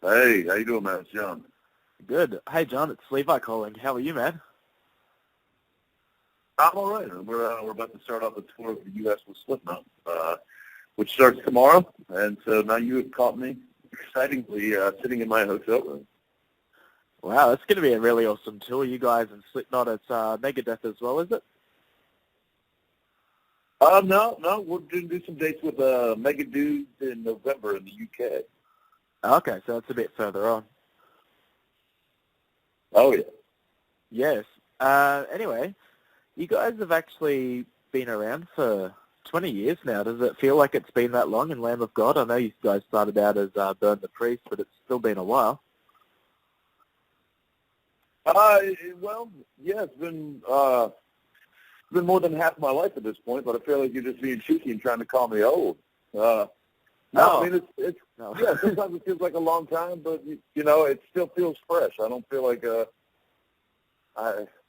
Hey, how you doing, man? It's John. Good. Hey, John, it's Levi calling. How are you, man? I'm all right. We're about to start off a tour of the U.S. with Slipknot, which starts tomorrow. And so now you have caught me excitingly sitting in my hotel room. Wow, it's going to be a really awesome tour. You guys and Slipknot, it's Megadeth as well, is it? No, we're going to do some dates with Megadeth in November in the U.K. Okay, so it's a bit further on. Oh, yeah. Yes. Anyway, you guys have actually been around for 20 years now. Does it feel like it's been that long in Lamb of God? I know you guys started out as Burn the Priest, but it's still been a while. Well, yeah, it's been more than half my life at this point, but I feel like you're just being cheeky and trying to call me old. No, I mean, No. yeah, sometimes it feels like a long time, but, it still feels fresh. I don't feel like,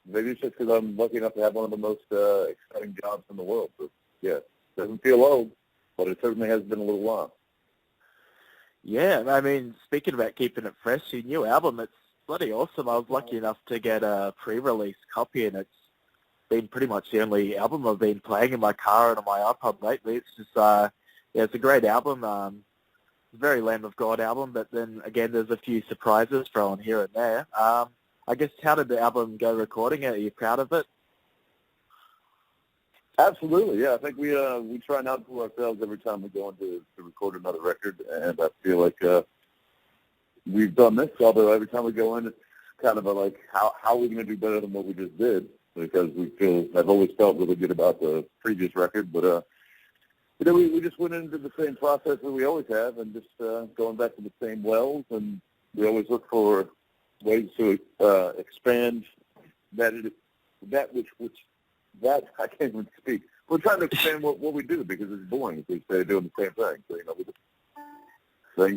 maybe it's just because I'm lucky enough to have one of the most exciting jobs in the world. But, yeah, it doesn't feel old, but it certainly has been a little while. Yeah, I mean, speaking about keeping it fresh, your new album, it's bloody awesome. I was lucky enough to get a pre-release copy, and it's been pretty much the only album I've been playing in my car and on my iPod lately. It's just, yeah, it's a great album. It's a very Lamb of God album, but then again, there's a few surprises thrown here and there. I guess, how did the album go recording it? Are you proud of it? Absolutely, yeah. I think we try not to ourselves every time we go in to record another record, and I feel like we've done this, although every time we go in, it's kind of like, how are we going to do better than what we just did? Because I've always felt really good about the previous record, but we just went into the same process that we always have, and just going back to the same wells, and we always look for ways to expand that I can't even speak. We're trying to expand what we do, because it's boring if we stay doing the same thing. So,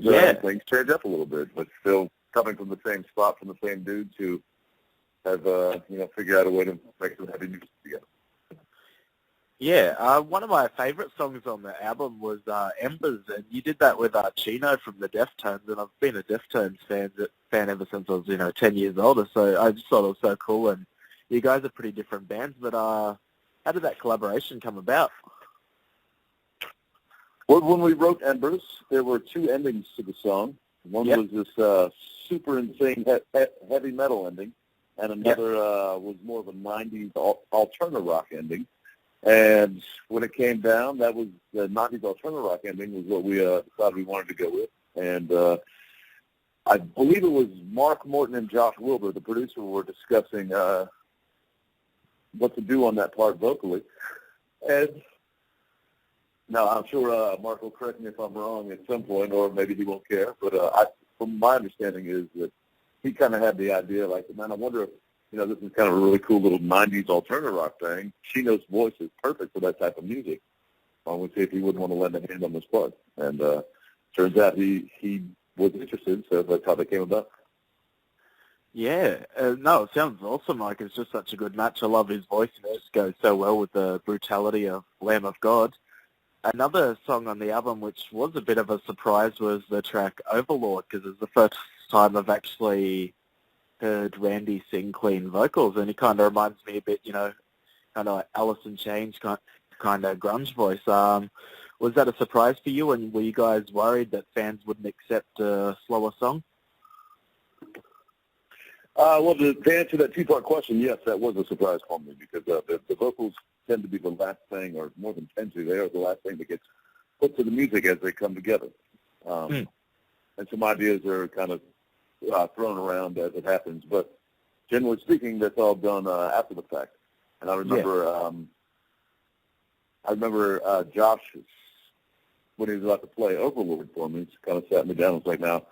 things change up a little bit, but still coming from the same spot, from the same dudes who have, figured out a way to make some heavy music together. Yeah, one of my favourite songs on the album was Embers, and you did that with Chino from the Deftones, and I've been a Deftones fan ever since I was, 10 years older, so I just thought it was so cool, and you guys are pretty different bands, but how did that collaboration come about? Well, when we wrote Embers, there were two endings to the song. One was this super insane heavy metal ending, and another was more of a 90s alternative rock ending. And when it came down, that was the 90s alternative rock ending was what we decided we wanted to go with. And I believe it was Mark Morton and Josh Wilbur, the producer, were discussing what to do on that part vocally. And now I'm sure Mark will correct me if I'm wrong at some point, or maybe he won't care. But from my understanding is that he kind of had the idea, like, man, I wonder if, this is kind of a really cool little 90s alternative rock thing. Chino's voice is perfect for that type of music. I would see if he wouldn't want to lend a hand on this part. And turns out he was interested, so that's how they came about. Yeah, no, it sounds awesome. Like, it's just such a good match. I love his voice, and it just goes so well with the brutality of Lamb of God. Another song on the album, which was a bit of a surprise, was the track Overlord, because it's the first time I've actually heard Randy sing clean vocals, and he kind of reminds me a bit, kind of like Alice in Chains kind of grunge voice. Was that a surprise for you, and were you guys worried that fans wouldn't accept a slower song? Well, to answer that two-part question, yes, that was a surprise for me, because the vocals tend to be the last thing, or more than tend to, they are the last thing that gets put to the music as they come together. And some ideas are kind of thrown around as it happens, but generally speaking, that's all done after the fact. And I remember, Josh, when he was about to play Overlord for me, he kind of sat me down and was like, "Now,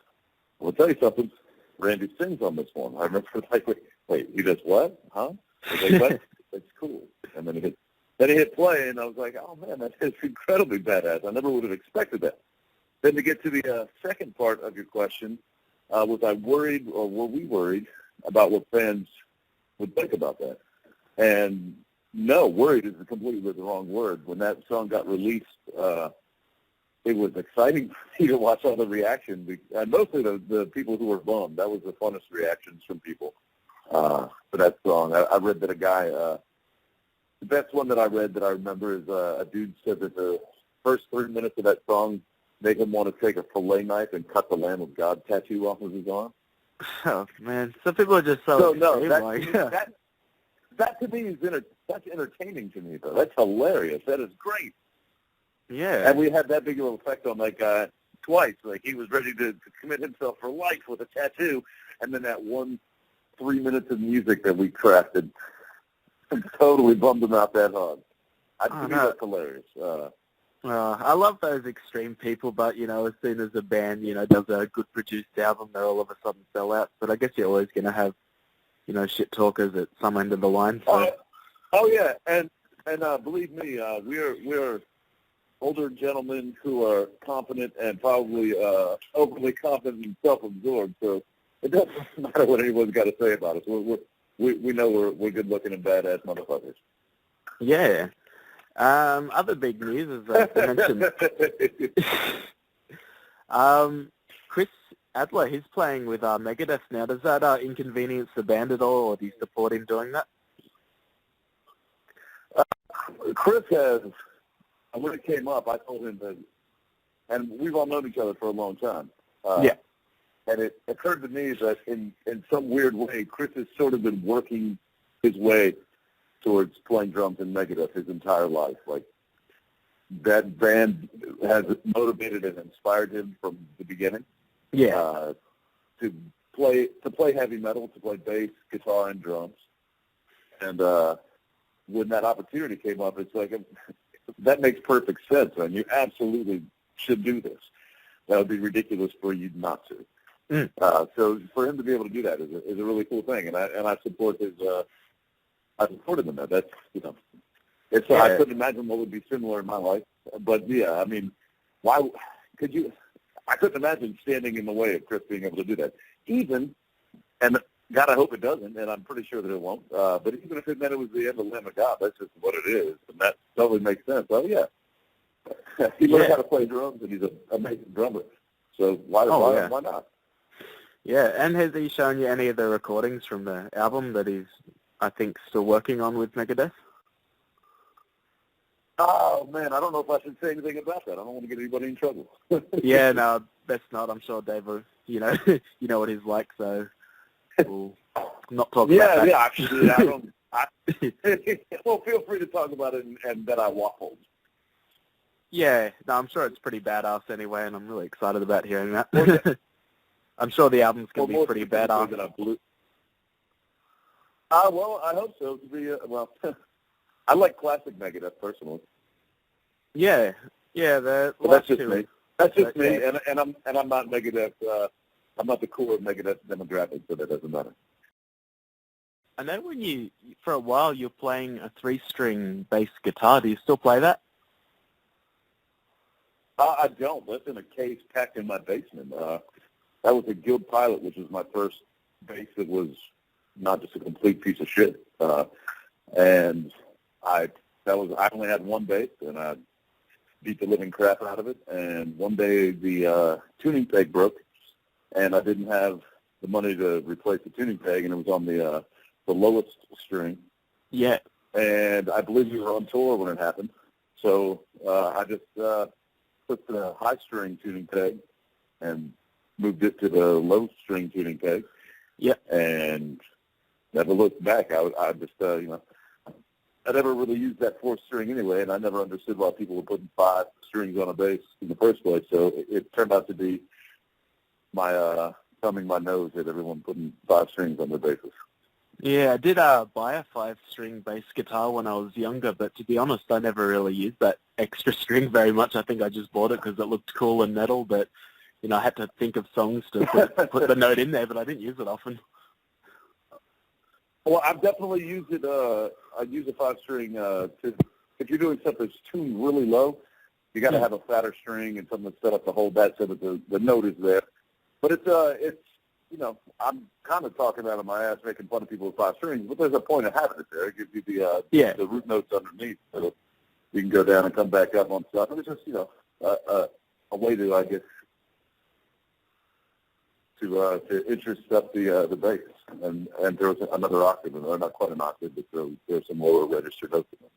I'll tell you something. Randy sings on this one." I remember like, wait, he does what? Huh? I was like, what? That's cool. And then he hit play, and I was like, oh man, that is incredibly badass. I never would have expected that. Then to get to the second part of your question, was I worried, or were we worried about what fans would think about that? And no, worried is completely the wrong word. When that song got released it was exciting for me to watch all the reaction, and mostly the people who were bummed. That was the funnest reactions from people for that song. I read that a guy, the best one that I read that I remember is a dude said that the first 3 minutes of that song made him want to take a fillet knife and cut the Lamb of God tattoo off of his arm. Oh, man. Some people are just so no, extreme, that to me is that's entertaining to me, though. That's hilarious. That is great. Yeah. And we had that big of an effect on that guy twice. Like, he was ready to commit himself for life with a tattoo, and then that 3 minutes of music that we crafted totally bummed him out that hard. To me, that's hilarious. I love those extreme people, but, as soon as a band, does a good produced album, they're all of a sudden sellouts. But I guess you're always going to have, shit talkers at some end of the line. So. Oh yeah, and believe me, we're older gentlemen who are confident and probably overly confident and self-absorbed. So it doesn't matter what anyone's got to say about us. We know we're good looking and badass motherfuckers. Yeah. Other big news is I mentioned Chris Adler. He's playing with Megadeth now. Does that inconvenience the band at all, or do you support him doing that? Chris has. When it came up, I told him that, and we've all known each other for a long time. Yeah. And it occurred to me that in some weird way, Chris has sort of been working his way towards playing drums in Megadeth his entire life. Like, that band has motivated and inspired him from the beginning. Yeah. To play heavy metal, to play bass, guitar, and drums. And when that opportunity came up, it's like, that makes perfect sense, and you absolutely should do this. That would be ridiculous for you not to. So for him to be able to do that is a really cool thing, and I support his. I supported him. That's it's. I couldn't imagine what would be similar in my life, but yeah, I mean, why could you? I couldn't imagine standing in the way of Chris being able to do that. And God, I hope it doesn't, and I'm pretty sure that it won't. But even if it meant it was the end of Lamb of God, that's just what it is, and that totally makes sense. Oh yeah, he learned how to play drums, and he's an amazing drummer. So why not? Yeah, and has he shown you any of the recordings from the album that he's, I think, still working on with Megadeth? Oh man, I don't know if I should say anything about that. I don't want to get anybody in trouble. Yeah, no, best not. I'm sure Dave, you know what he's like, so. We'll not talk about that. Yeah, actually, I don't. Well, feel free to talk about it, and that I waffled. Yeah, no, I'm sure it's pretty badass anyway, and I'm really excited about hearing that. Well, yeah. I'm sure the album's going to be pretty badass. Well, I hope so. I like classic Megadeth personally. Yeah, that's just me. That's just me, and I'm not Megadeth. I'm not the core of Megadeth demographic, so that doesn't matter. I know for a while, you're playing a 3-string bass guitar. Do you still play that? I don't. That's in a case packed in my basement. That was a Guild Pilot, which was my first bass that was not just a complete piece of shit. And I only had one bass, and I beat the living crap out of it. And one day the tuning peg broke, and I didn't have the money to replace the tuning peg, and it was on the lowest string. Yeah. And I believe we were on tour when it happened. So I just took the high string tuning peg and moved it to the low string tuning peg. Yeah. And never looked back. I just, I never really used that 4th string anyway, and I never understood why people were putting 5 strings on a bass in the first place. So it turned out to be my thumbing my nose at everyone putting 5 strings on their basses. Yeah, I did buy a 5-string bass guitar when I was younger, but to be honest, I never really used that extra string very much. I think I just bought it because it looked cool and metal, but, I had to think of songs to put the note in there, but I didn't use it often. Well, I've definitely used it. I use a 5-string if you're doing stuff that's tuned really low, you got to have a fatter string and something that's set up to hold that so that the note is there. But it's I'm kind of talking out of my ass, making fun of people with 5 strings, but there's a point of having it there. It gives you the root notes underneath, so you can go down and come back up on stuff. And it's just a way to, I guess, to interest up the bass, and there was another octave, or not quite an octave, but there was some lower register notes in it.